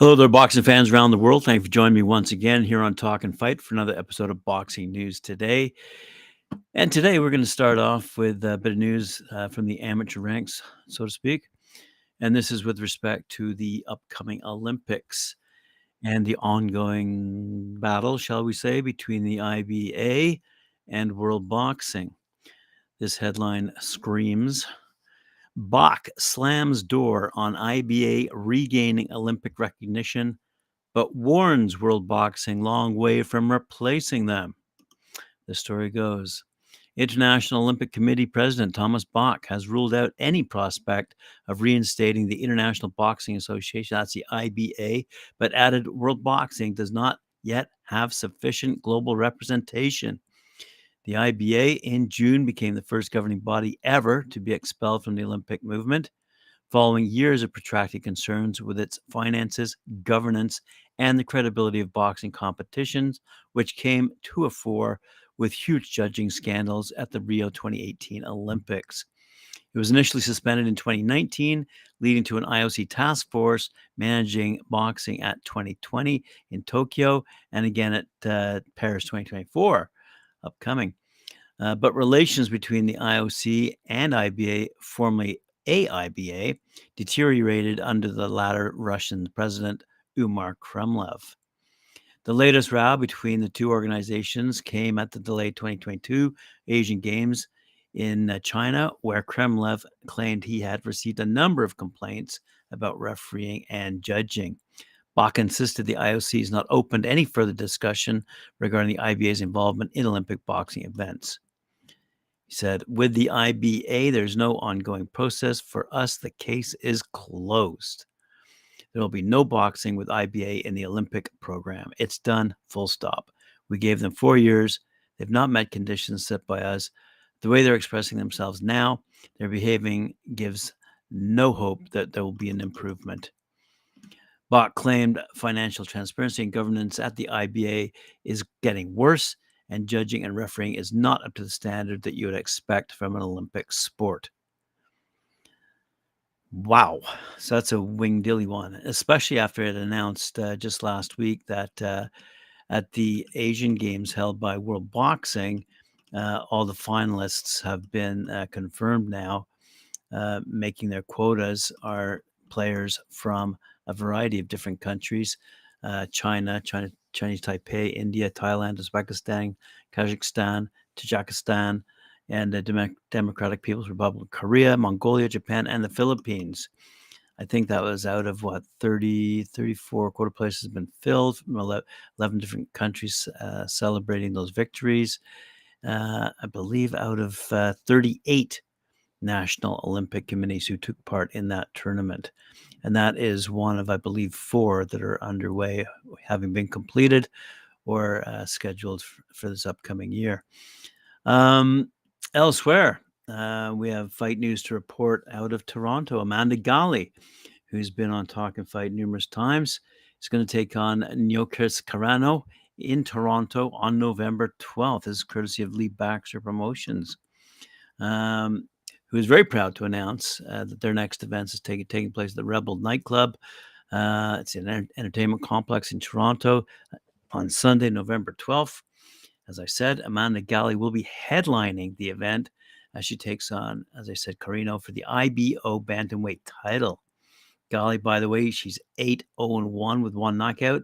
Hello there, boxing fans around the world. Thank you for joining me once again here on Talk and Fight for another episode of Boxing News Today. And today we're going to start off with a bit of news from the amateur ranks, so to speak. And this is with respect to the upcoming Olympics and the ongoing battle, shall we say, between the IBA and World Boxing. This headline screams, Bach slams door on IBA regaining Olympic recognition, but warns World Boxing long way from replacing them. The story goes, International Olympic Committee President Thomas Bach has ruled out any prospect of reinstating the International Boxing Association, that's the IBA, but added World Boxing does not yet have sufficient global representation. The IBA in June became the first governing body ever to be expelled from the Olympic movement, following years of protracted concerns with its finances, governance, and the credibility of boxing competitions, which came to a fore with huge judging scandals at the Rio 2018 Olympics. It was initially suspended in 2019, leading to an IOC task force managing boxing at 2020 in Tokyo and again at Paris 2024 upcoming. But relations between the IOC and IBA, formerly AIBA, deteriorated under the latter Russian president, Umar Kremlev. The latest row between the two organizations came at the delayed 2022 Asian Games in China, where Kremlev claimed he had received a number of complaints about refereeing and judging. Bach insisted the IOC has not opened any further discussion regarding the IBA's involvement in Olympic boxing events. He said, with the IBA, there's no ongoing process. For us, the case is closed. There will be no boxing with IBA in the Olympic program. It's done, full stop. We gave them 4 years. They've not met conditions set by us. The way they're expressing themselves now, their behaving gives no hope that there will be an improvement. Bach claimed financial transparency and governance at the IBA is getting worse, and judging and refereeing is not up to the standard that you would expect from an Olympic sport. Wow. So that's a wing-dilly one, especially after it announced just last week that at the Asian Games held by World Boxing, all the finalists have been confirmed now. Making their quotas are players from a variety of different countries, China, Chinese Taipei, India, Thailand, Uzbekistan, Kazakhstan, Tajikistan, and the Democratic People's Republic of Korea, Mongolia, Japan, and the Philippines. I think that was out of 34 quota places have been filled from 11 different countries celebrating those victories. I believe out of 38 National Olympic committees who took part in that tournament. And that is one of, I believe, 4 that are underway, having been completed or scheduled for this upcoming year. Elsewhere, we have fight news to report out of Toronto. Amanda Galle, who's been on Talk and Fight numerous times, is going to take on Nyokers Carano in Toronto on November 12th. This is courtesy of Lee Baxter Promotions, who is very proud to announce that their next event is taking place at the Rebel nightclub. It's an entertainment complex in Toronto on Sunday, November 12th. As I said, Amanda Galle will be headlining the event as she takes on, as I said, Carino for the IBO bantamweight title. Galle, by the way, she's 8-0-1 with 1 knockout,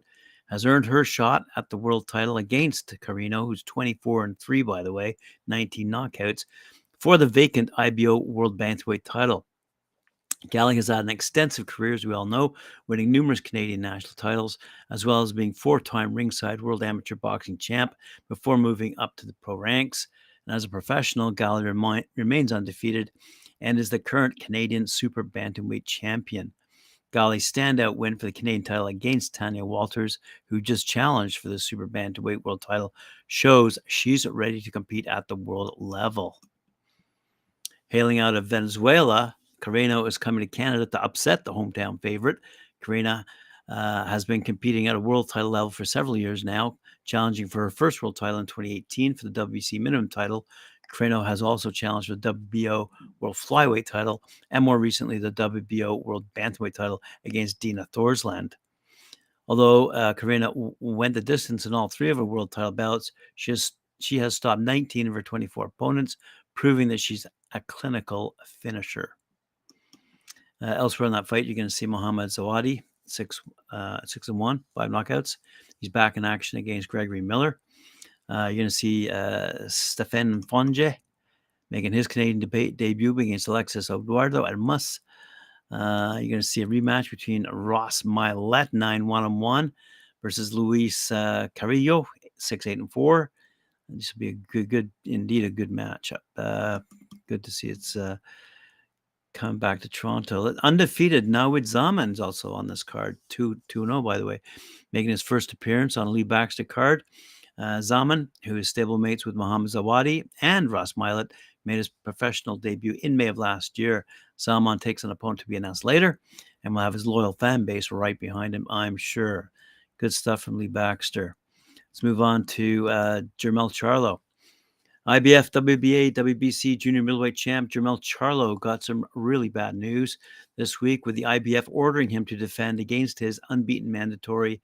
has earned her shot at the world title against Carino, who's 24-3, by the way, 19 knockouts, for the vacant IBO World Bantamweight title. Galle has had an extensive career, as we all know, winning numerous Canadian national titles, as well as being 4-time ringside World Amateur Boxing champ before moving up to the pro ranks. And as a professional, Galle remains undefeated and is the current Canadian Super Bantamweight champion. Galle's standout win for the Canadian title against Tanya Walters, who just challenged for the Super Bantamweight world title, shows she's ready to compete at the world level. Hailing out of Venezuela, Carino is coming to Canada to upset the hometown favorite. Carino has been competing at a world title level for several years now, challenging for her first world title in 2018 for the WBC minimum title. Carino has also challenged for the WBO World Flyweight title and more recently the WBO World Bantamweight title against Dina Thorsland. Although Karina went the distance in all 3 of her world title bouts, she has stopped 19 of her 24 opponents, proving that she's a clinical finisher. Elsewhere in that fight, you're going to see Mohamed Zawadi, 6-1, 5 knockouts. He's back in action against Gregory Miller. You're going to see Stephen Fonje making his Canadian debut against Alexis Eduardo at Mus. You're going to see a rematch between Ross Milet, 9-1-1, versus Luis Carrillo, 6-8-4. This will be indeed a good matchup. Good to see it's come back to Toronto. Undefeated Nawid Zaman is also on this card, 2-0, by the way, making his first appearance on a Lee Baxter card. Zaman, who is stablemates with Mohamed Zawadi and Ross Milet, made his professional debut in May of last year. Zaman takes an opponent to be announced later and will have his loyal fan base right behind him, I'm sure. Good stuff from Lee Baxter. Let's move on to Jermell Charlo. IBF, WBA, WBC junior middleweight champ Jermell Charlo got some really bad news this week, with the IBF ordering him to defend against his unbeaten mandatory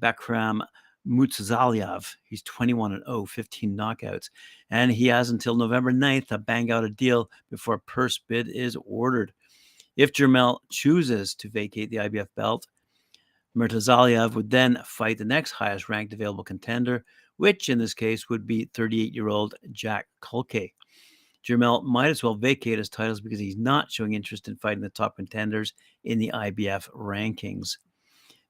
Bakram Mutsazaliev. He's 21-0, 15 knockouts. And he has until November 9th to bang out a deal before a purse bid is ordered. If Jermell chooses to vacate the IBF belt, Mutsazaliev would then fight the next highest ranked available contender, which in this case would be 38-year-old Jack Culkay. Jermell might as well vacate his titles because he's not showing interest in fighting the top contenders in the IBF rankings.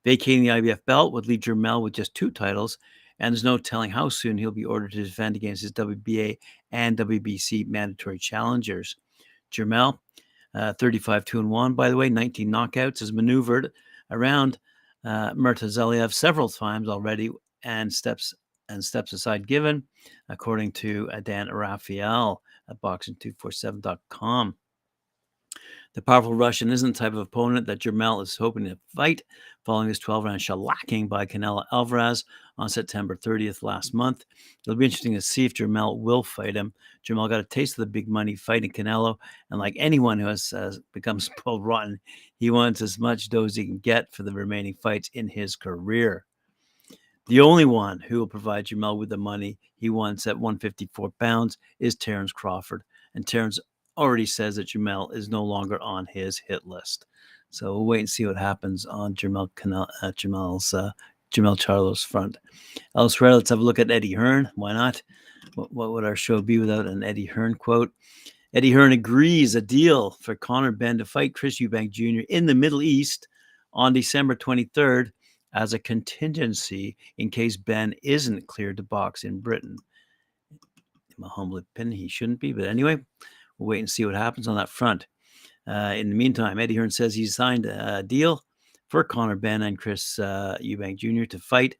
Vacating the IBF belt would leave Jermell with just 2 titles, and there's no telling how soon he'll be ordered to defend against his WBA and WBC mandatory challengers. Jermell, 35-2-1, by the way, 19 knockouts, has maneuvered around Mutsazaliev several times already, and steps aside given, according to Dan Raphael at boxing247.com. The powerful Russian isn't the type of opponent that Jermell is hoping to fight, following his 12-round shellacking by Canelo Alvarez on September 30th last month. It'll be interesting to see if Jermell will fight him. Jermell got a taste of the big money fighting Canelo, and like anyone who has become spoiled rotten, he wants as much dough as he can get for the remaining fights in his career. The only one who will provide Jermell with the money he wants at 154 pounds is Terence Crawford, and Terence already says that Jermell is no longer on his hit list. So we'll wait and see what happens on Jermell Charlo's front. Elsewhere, let's have a look at Eddie Hearn. Why not? What would our show be without an Eddie Hearn quote? Eddie Hearn agrees a deal for Conor Benn to fight Chris Eubank Jr. in the Middle East on December 23rd as a contingency in case Benn isn't cleared to box in Britain. In my humble opinion, he shouldn't be, but anyway, we'll wait and see what happens on that front. In the meantime, Eddie Hearn says he's signed a deal for Conor Benn and Chris Eubank Jr. to fight,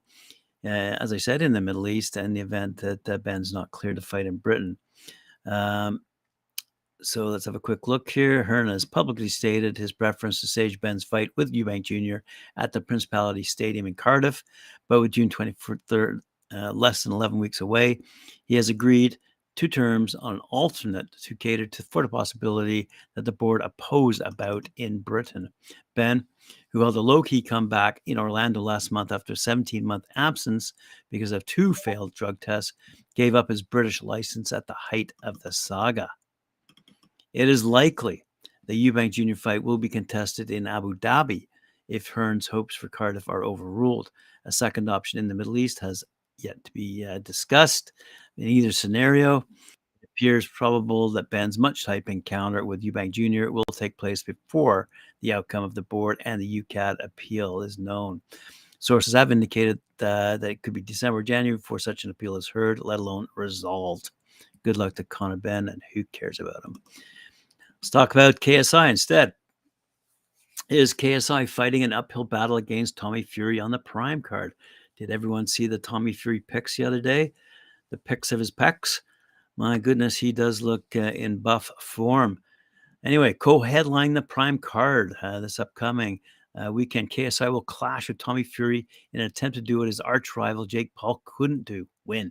as I said, in the Middle East in the event that Benn's not cleared to fight in Britain. So let's have a quick look here. Hearn has publicly stated his preference to stage Benn's fight with Eubank Jr. at the Principality Stadium in Cardiff, but with June 23rd less than 11 weeks away, he has agreed to terms on an alternate to cater for the possibility that the board oppose a bout in Britain. Benn, who held a low-key comeback in Orlando last month after a 17-month absence because of 2 failed drug tests, gave up his British license at the height of the saga. It is likely the Eubank Jr. fight will be contested in Abu Dhabi if Hearn's hopes for Cardiff are overruled. A second option in the Middle East has yet to be discussed. In either scenario, it appears probable that Benn's much-hyped encounter with Eubank Jr. will take place before the outcome of the board and the UCAD appeal is known. Sources have indicated that it could be December or January before such an appeal is heard, let alone resolved. Good luck to Conor Benn, and who cares about him? Let's talk about KSI instead. Is KSI fighting an uphill battle against Tommy Fury on the Prime card? Did everyone see the Tommy Fury pics the other day? The pics of his pecs? My goodness, he does look in buff form. Anyway, co-headline the Prime card this upcoming weekend. KSI will clash with Tommy Fury in an attempt to do what his arch rival Jake Paul couldn't do, win.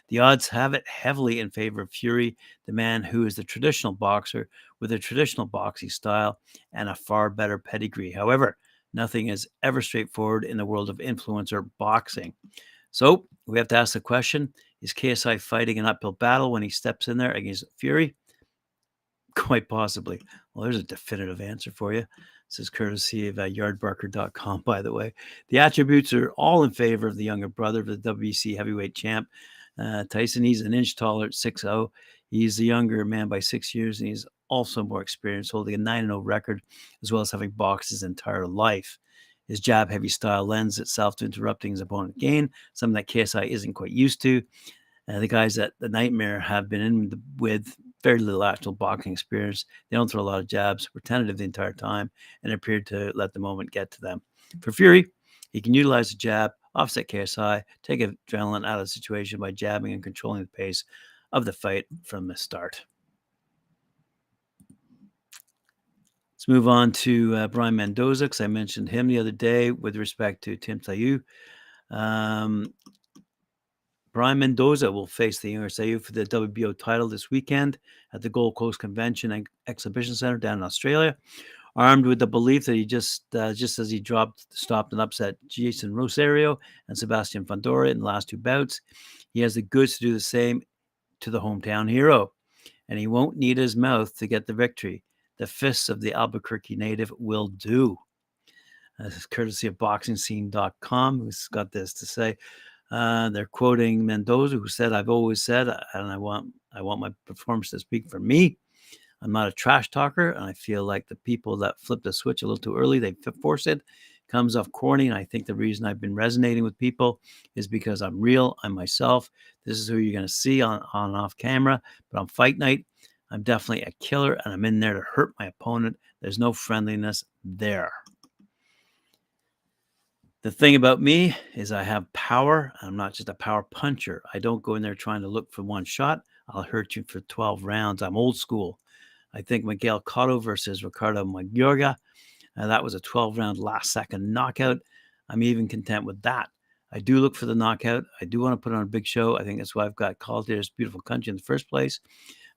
The odds have it heavily in favor of Fury, the man who is the traditional boxer with a traditional boxing style and a far better pedigree. However, Nothing is ever straightforward in the world of influencer boxing. So we have to ask the question, is KSI fighting an uphill battle when he steps in there against Fury? Quite possibly. Well, there's a definitive answer for you. This is courtesy of yardbarker.com, by the way. The attributes are all in favor of the younger brother of the WBC heavyweight champ, Tyson. He's an inch taller at 6'0". He's the younger man by 6 years, and he's also more experienced, holding a 9-0 record, as well as having boxed his entire life. His jab-heavy style lends itself to interrupting his opponent's game, something that KSI isn't quite used to. The guys that the Nightmare have been in with very little actual boxing experience. They don't throw a lot of jabs, were tentative the entire time, and appeared to let the moment get to them. For Fury, he can utilize the jab, offset KSI, take adrenaline out of the situation by jabbing and controlling the pace of the fight from the start. Let's move on to Brian Mendoza, because I mentioned him the other day with respect to Tim Tszyu. Brian Mendoza will face the younger Tszyu for the WBO title this weekend at the Gold Coast Convention and Exhibition Center down in Australia. Armed with the belief that he just as he stopped and upset Jason Rosario and Sebastian Fundora in the last two bouts, he has the goods to do the same to the hometown hero. And he won't need his mouth to get the victory. The fists of the Albuquerque native will do. This is courtesy of BoxingScene.com, who's got this to say. They're quoting Mendoza, who said, "I've always said, and I want my performance to speak for me. I'm not a trash talker, and I feel like the people that flip the switch a little too early, they force it, comes off corny. And I think the reason I've been resonating with people is because I'm real. I'm myself. This is who you're going to see on and off camera. But on fight night, I'm definitely a killer, and I'm in there to hurt my opponent. There's no friendliness there. The thing about me is I have power. I'm not just a power puncher. I don't go in there trying to look for one shot. I'll hurt you for 12 rounds. I'm old school. I think Miguel Cotto versus Ricardo Mayorga, that was a 12-round last-second knockout. I'm even content with that. I do look for the knockout. I do want to put on a big show. I think that's why I've got called here this beautiful country in the first place.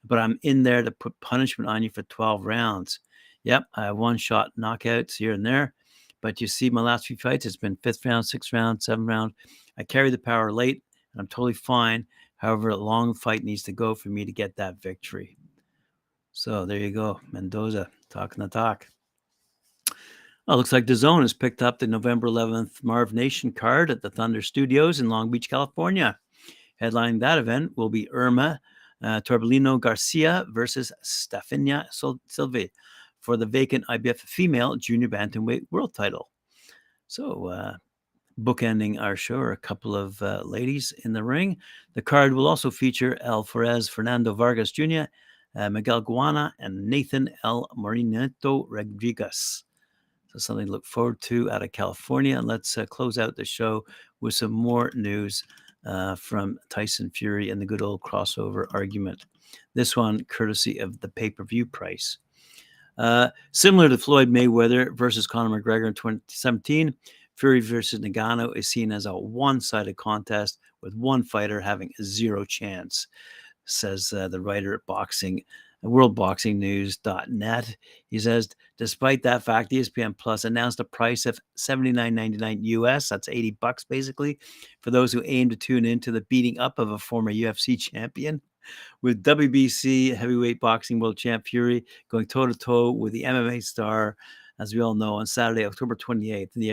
But I'm in there to put punishment on you for 12 rounds. Yep, I have one-shot knockouts here and there. But you see my last few fights, it's been 5th round, 6th round, 7th round. I carry the power late, and I'm totally fine. However, a long fight needs to go for me to get that victory. So there you go, Mendoza talking the talk. Oh, looks like DAZN has picked up the November 11th Marv Nation card at the Thunder Studios in Long Beach, California. Headlining that event will be Irma Torbellino Garcia versus Stefania Silva for the vacant IBF female junior bantamweight world title. So bookending our show are a couple of ladies in the ring. The card will also feature Alvarez Fernando Vargas Jr., Miguel Guana, and Nathan El Morinito Rodriguez. So something to look forward to out of California. And let's close out the show with some more news from Tyson Fury and the good old crossover argument. This one courtesy of the pay-per-view price. Similar to Floyd Mayweather versus Conor McGregor in 2017, Fury versus Ngannou is seen as a one-sided contest with one fighter having zero chance, says the writer at worldboxingnews.net. He says, despite that fact, ESPN Plus announced a price of $79.99 US, that's $80 basically, for those who aim to tune into the beating up of a former UFC champion, with WBC heavyweight boxing world champ Fury going toe-to-toe with the MMA star, as we all know, on Saturday, October 28th. The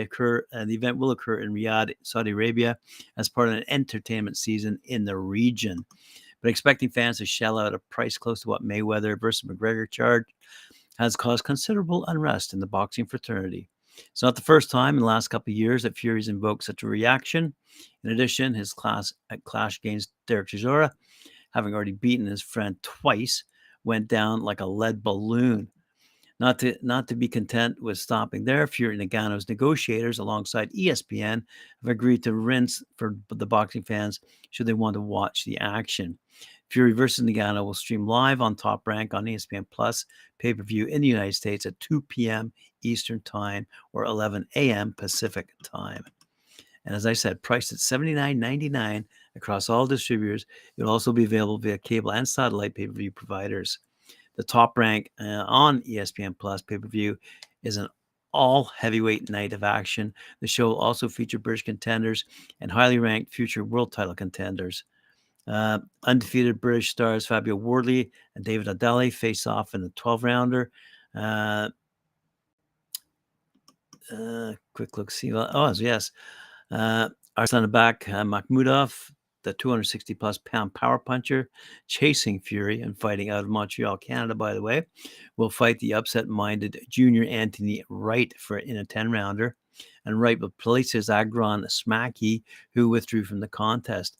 event will occur in Riyadh, Saudi Arabia, as part of an entertainment season in the region. But expecting fans to shell out a price close to what Mayweather versus McGregor charged has caused considerable unrest in the boxing fraternity. It's not the first time in the last couple of years that Fury's invoked such a reaction. In addition, his clash against Derek Chisora, having already beaten his friend twice, went down like a lead balloon. Not to be content with stopping there, Fury and Ngannou's negotiators alongside ESPN have agreed to rinse for the boxing fans should they want to watch the action. Fury versus Ngannou will stream live on Top Rank on ESPN Plus pay-per-view in the United States at 2 p.m. Eastern Time or 11 a.m. Pacific Time. And as I said, priced at $79.99 across all distributors. It will also be available via cable and satellite pay-per-view providers. The Top Rank on ESPN Plus pay-per-view is an all-heavyweight night of action. The show will also feature British contenders and highly ranked future world title contenders. Undefeated British stars Fabio Wardley and David Adele face off in the 12-rounder. Quick look, see. Oh, yes. Arsenabak Makhmudov, the 260-plus pound power puncher, chasing Fury and fighting out of Montreal, Canada, by the way, will fight the upset-minded junior Anthony Wright in a 10-rounder. And Wright will place his Agron Smacky, who withdrew from the contest.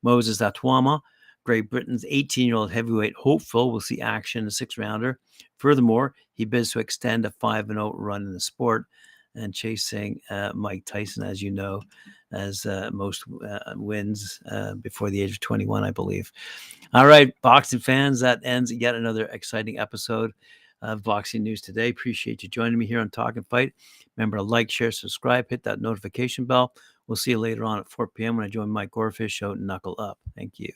Moses Atwama, Great Britain's 18-year-old heavyweight hopeful, will see action in a 6-rounder. Furthermore, he bids to extend a 5-0 run in the sport, and chasing Mike Tyson, as you know, as most wins before the age of 21, I believe. All right, boxing fans, that ends yet another exciting episode of Boxing News Today. Appreciate you joining me here on Talk and Fight. Remember to like, share, subscribe, hit that notification bell. We'll see you later on at 4 p.m. when I join Mike Gorfish show Knuckle Up. Thank you.